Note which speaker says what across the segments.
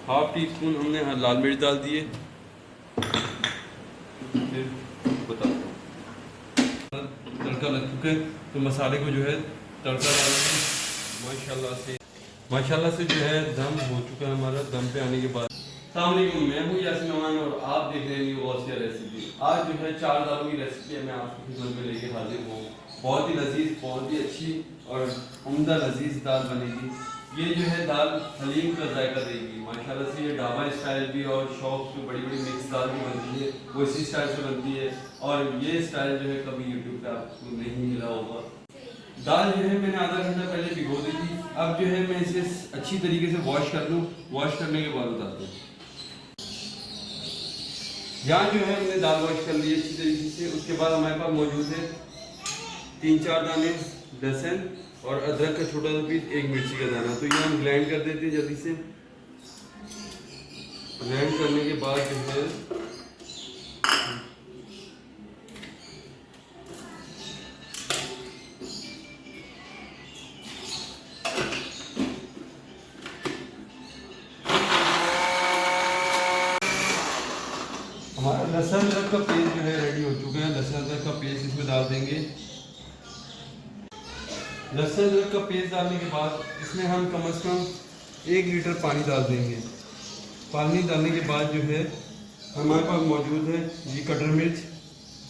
Speaker 1: Half tea spoon हमने लाल मिर्च डाल दिए। फिर बताता हूँ, तड़का लग चुका है तो मसाले को जो है तड़का डालेंगे। माशाल्लाह से जो है दम हो चुका है हमारा। दम पे आने के बाद अस्सलाम वालेकुम, मैं हूँ यासीन नवान और आप देख रहे हैं न्यू गौसिया रेसिपी। आज जो है 4 दालों की रेसिपी है, मैं आपकी खिदमत में लेके हाजिर हूँ। बहुत ही लजीज, बहुत ही अच्छी और उम्दा लजीज दाल बनेगी। ये जो है दाल हलीम का जायका देगी माशाल्लाह से। ये ढाबा स्टाइल भी और शौक में बड़ी बड़ी मिक्स दाल भी बनती है, वो इसी स्टाइल से बनती है। और ये स्टाइल जो है कभी यूट्यूब पे आपको नहीं मिला होगा। दाल जो है मैंने आधा घंटा पहले भिगो दी थी। अब जो है मैं इसे अच्छी तरीके से वॉश कर लूँ। वॉश करने के बाद बता दूँ, यहाँ जो है हमने दाल वॉश कर ली अच्छी तरीके से। उसके बाद हमारे पास मौजूद है 3-4 दाने लहसुन और अदरक का छोटा सा पीस, 1 मिर्ची का दाना। तो ये हम ग्राइंड कर देते हैं जल्दी से। ग्राइंड करने के बाद जो है हमारा लहसुन अदरक का पेस्ट जो है रेडी हो चुका है। लहसुन अदरक का पेस्ट इसमें डाल देंगे। लहसुन अदरक का पेस्ट डालने के बाद इसमें हम कम से कम 1 लीटर पानी डाल देंगे। पानी डालने के बाद जो है हमारे पास मौजूद है ये कटर मिर्च।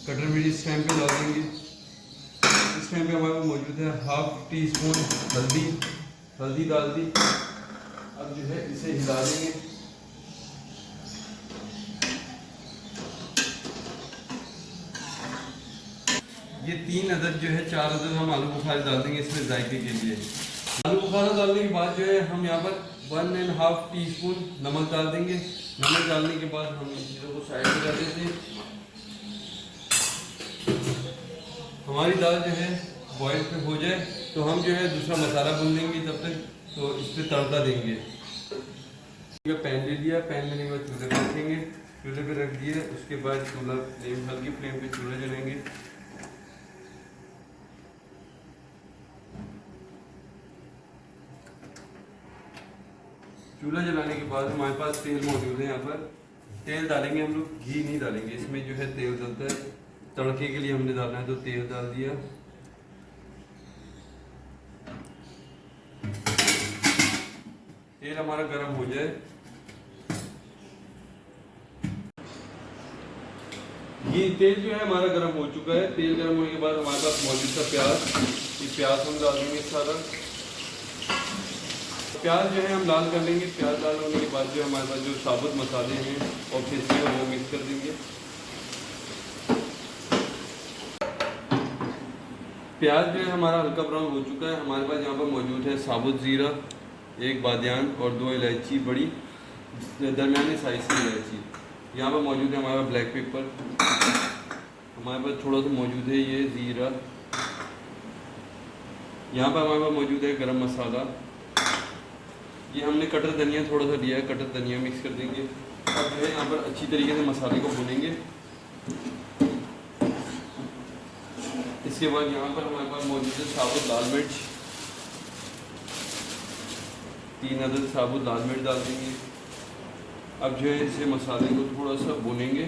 Speaker 1: कटर मिर्च इस टाइम पे डाल देंगे। इस टाइम पे हमारे पास मौजूद है हाफ टी स्पून हल्दी। हल्दी डाल दी। अब जो है इसे हिला देंगे। ये 3 अदद जो है 4 अदद हम आलू बुखारा डाल देंगे इसमें जायके के लिए। आलू बुखारा डालने के बाद जो है हम यहाँ पर 1.5 टीस्पून नमक डाल देंगे। नमक डालने के बाद हम इन चीज़ों को साइड में कर देते हैं। हमारी दाल जो है बॉयल पे हो जाए तो हम जो है दूसरा मसाला भून लेंगे तब तक। तो इस पर तड़का देंगे। पैन ले लिया, पैन लेने के बाद चूल्हे पर रखेंगे। चूल्हे पर रख दिए, उसके बाद चूल्हा फ्लेम हल्की फ्लेम पे चूल्हा जलेंगे। चूल्हा जलाने के बाद हमारे पास तेल मौजूद है। यहाँ पर तेल डालेंगे हम लोग, घी नहीं डालेंगे इसमें। जो है तेल डलता है तड़के के लिए, हमने डालना है तो तेल डाल दिया। तेल हमारा गर्म हो जाए, ये तेल जो है हमारा गर्म हो चुका है। तेल गर्म होने के बाद हमारे पास मौजूद था प्याज। ये प्याज हम डाल देंगे सारा। प्याज जो है हम लाल कर लेंगे। प्याज लाल होने के बाद जो हमारे पास जो साबुत मसाले हैं और फिर वो मिक्स कर देंगे। प्याज जो है हमारा हल्का ब्राउन हो चुका है। हमारे पास यहाँ पर मौजूद है साबुत ज़ीरा, 1 बादियान और 2 इलायची, बड़ी दरमियानी साइज़ की इलायची। यहाँ पर मौजूद है हमारा ब्लैक पेपर। हमारे पास थोड़ा सा मौजूद है ये ज़ीरा। यहाँ पर हमारे पास मौजूद है गरम मसाला। ये हमने कटर धनिया थोड़ा सा लिया है, कटर धनिया मिक्स कर देंगे। अब जो है यहाँ पर अच्छी तरीके से मसाले को भूनेंगे। इसके बाद यहाँ पर हमारे पास मौजूद है साबुत लाल मिर्च। 3 अदद साबुत लाल मिर्च डाल देंगे। अब जो है इसे मसाले को थोड़ा सा भूनेंगे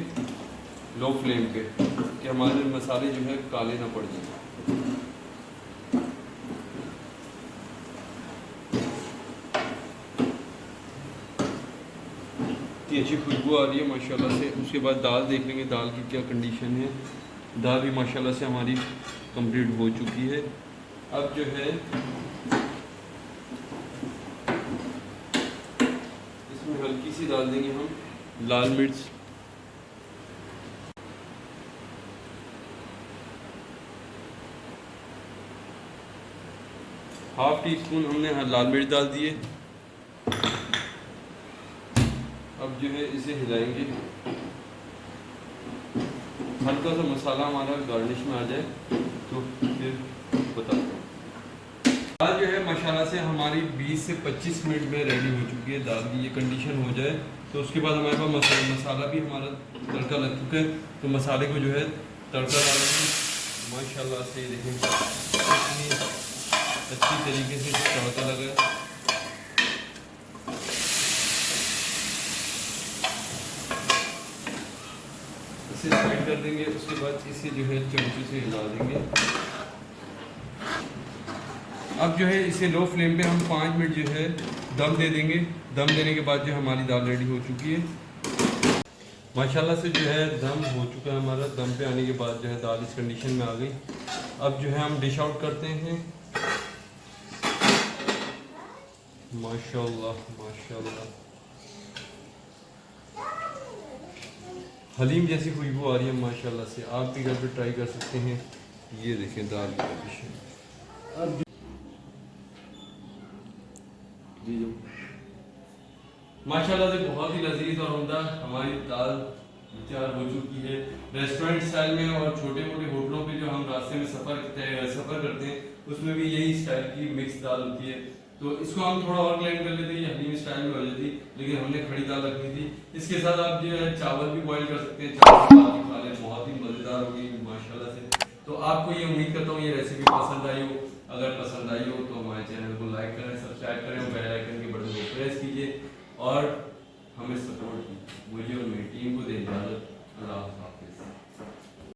Speaker 1: लो फ्लेम पे, कि हमारे मसाले जो है काले ना पड़ जाए। इतनी अच्छी खुशबू आ रही है माशाल्लाह से। उसके बाद दाल देख लेंगे दाल की क्या कंडीशन है। दाल भी माशाल्लाह से हमारी कंप्लीट हो चुकी है। अब जो है इसमें हल्की सी डाल देंगे हम लाल मिर्च। हाफ टी स्पून हमने लाल मिर्च डाल दिए। अब जो है इसे हिलाएंगे, हल्का सा मसाला हमारा गार्निश में आ जाए तो फिर बताता हूँ। दाल जो है माशाल्लाह से हमारी 20 से 25 मिनट में रेडी हो चुकी है। दाल की ये कंडीशन हो जाए तो उसके बाद हमारे पास मसाला भी हमारा तड़का लग चुका है। तो मसाले को जो है तड़का डालेंगे। माशाल्लाह से देखें कितनी अच्छी तरीके से तड़का लगा है। इसे साइड कर देंगे। उसके बाद इसे जो है चमचे से हिला देंगे। अब जो है इसे लो फ्लेम पे हम 5 मिनट जो है दम दे देंगे। दम देने के बाद जो हमारी दाल रेडी हो चुकी है। माशाल्लाह से जो है दम हो चुका है हमारा। दम पे आने के बाद जो है दाल इस कंडीशन में आ गई। अब जो है हम डिश आउट करते हैं। माशाल्लाह माशाल्लाह, हलीम जैसी खुशबू आ रही है माशाल्लाह से। आप भी घर पे ट्राई कर सकते हैं। ये देखें दाल की कंडीशन। माशाल्लाह से बहुत ही लजीज और उम्दा हमारी दाल तैयार हो चुकी है रेस्टोरेंट स्टाइल में। और छोटे मोटे होटलों पे जो हम रास्ते में सफ़र करते हैं उसमें भी यही स्टाइल की मिक्स दाल होती है। तो इसको हम थोड़ा और क्लीन कर लेते हैं, ये हलीम स्टाइल में हो जाती, लेकिन हमने खड़ी दाल रखनी थी। इसके साथ आप जो है चावल भी बॉईल कर सकते हैं, चावल भी खा लें, बहुत ही मज़ेदार होगी माशाल्लाह से। तो आपको ये उम्मीद करता हूँ ये रेसिपी पसंद आई हो। अगर पसंद आई हो तो हमारे चैनल को लाइक करें, सब्सक्राइब करें और बेल आइकन के बटन को प्रेस कीजिए और हमें सपोर्ट कीजिए। मुझे और मेरी टीम को दे इजाज़त। अल्लाह हाफ़िज़।